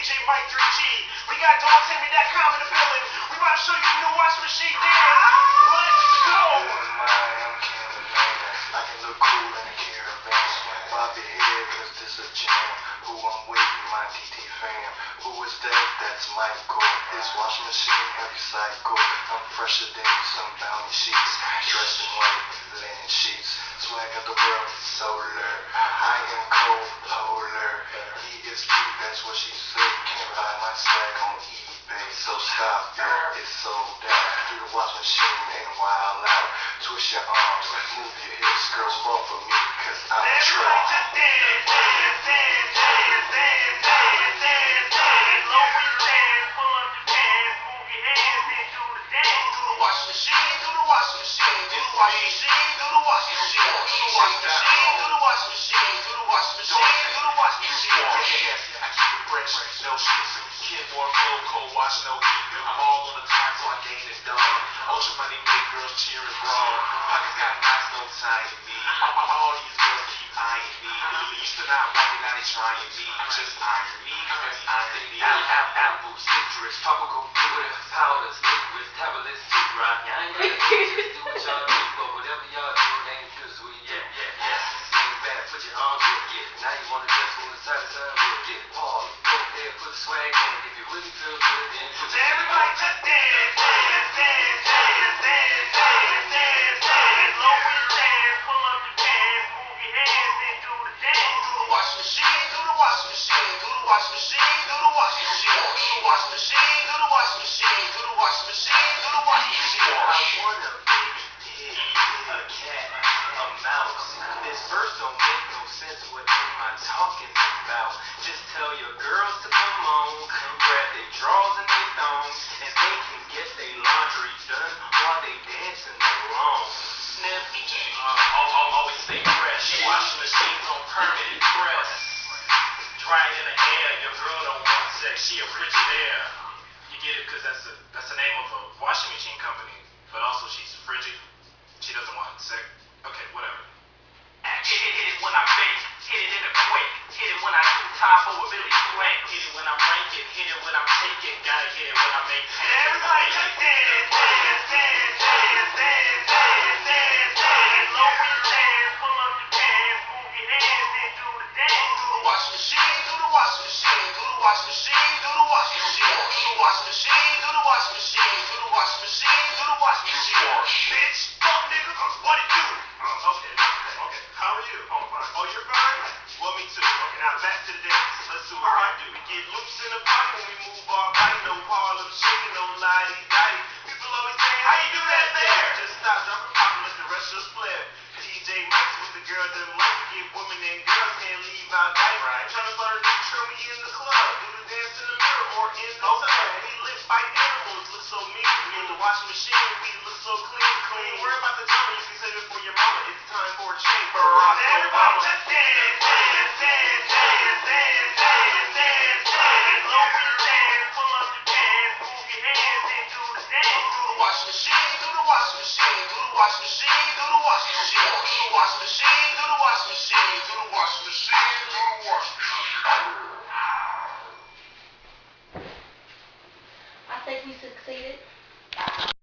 DJ Mike 3G. We got DogTammy.com in the building. We about to show you the new washing machine there. Let's go. I can look cool in a caravan. Bob your head, cause this a jam. Who I'm with, my TT fam. Who is that? That's Michael. This washing machine, every cycle. I'm fresher than some bounty sheets. Dressed in white, linen sheets. Swag of the world, solar. I am cold, polar. He is cute, that's what she said. Can't buy my swag on eBay. So stop that, it's sold out. Do the washing machine and wild out. Twist your arms, move your hips. Girls fall for me, cause I'm a trap. No sheets, kid more flow, cold wash, no heat. I'm all on the time, so I gain it done. Ultra money make girls cheer and brawl. Pockets got knots, no tying me. All these girls keep eyeing me. Used to not want me, now they trying me. Just iron me, press iron me. Apple, citrus, tropical fluid, powders, liquids, tablets, too, right? I ain't gonna just do what y'all do, but whatever y'all do, it ain't too sweet. Yeah. Lean back, put your arms up, yeah. Now you wanna just move side to side, get Paul. Go ahead, put the swag in. If you really feel good, then put your everybody just dance. Lower your hands, pull up your pants, move your hands, then do the dance. Do the washing machine, do the washing machine, do the washing machine, do the washing machine, do the washing machine, do the washing machine, do the washing machine, do the washing machine. I want a baby pig, a cat, a mouse. This verse don't make no sense. What am I talking about? Just tell your girls to come on, come grab their drawers and their thongs, and they can get their laundry done while they dancing along. Snip, always stay fresh. Washing machines on permanent press. Dry in the air, your girl don't want sex. She a Frigidaire. You get it, cause that's the name of a washing machine company, but also she's frigid. She doesn't want sex. Okay, whatever. Hit it when I bake, hit it in a quake, hit it when I do time for a Billy Blank, hit it when I'm ranking, hit it when I'm taking, gotta hit it when I make. Everybody just dance. Lower your hands, pull up your pants, move your hands, then do the dance. Do the washing machine, do the washing machine, do the washing machine, do the washing machine, do the washing machine, do the washing machine, do the washing machine, do the washing machine. Bitch, fuck nigga, what it do? Okay. How are you? Oh, fine. Oh, you're fine? Well, me too. Okay, now back to the dance. Let's do what I do. We get loose in the party when we move our body. No Harlem shaking, no lighty-dotty. People always say, how you do that there? Just stop, drop a pop, and let the rest just flare. TJ Maxx with the girl them like to get women and girls can't leave out night. Right. Trying to flirt and show me in the club. Do the dance in the mirror or in the tub. We live by animals, look so mean. We in the washing machine, we look so clean. Worry about the drama, you can save it for your mama. It's time for a change. Everybody just dance. Lower your hands, pull up your pants, move your hands, then do the dance. Do the washing machine, do the washing machine, do the washing machine, do the washing machine, do the washing machine, do the washing machine, do the washing machine, do the washing machine. I think we succeeded.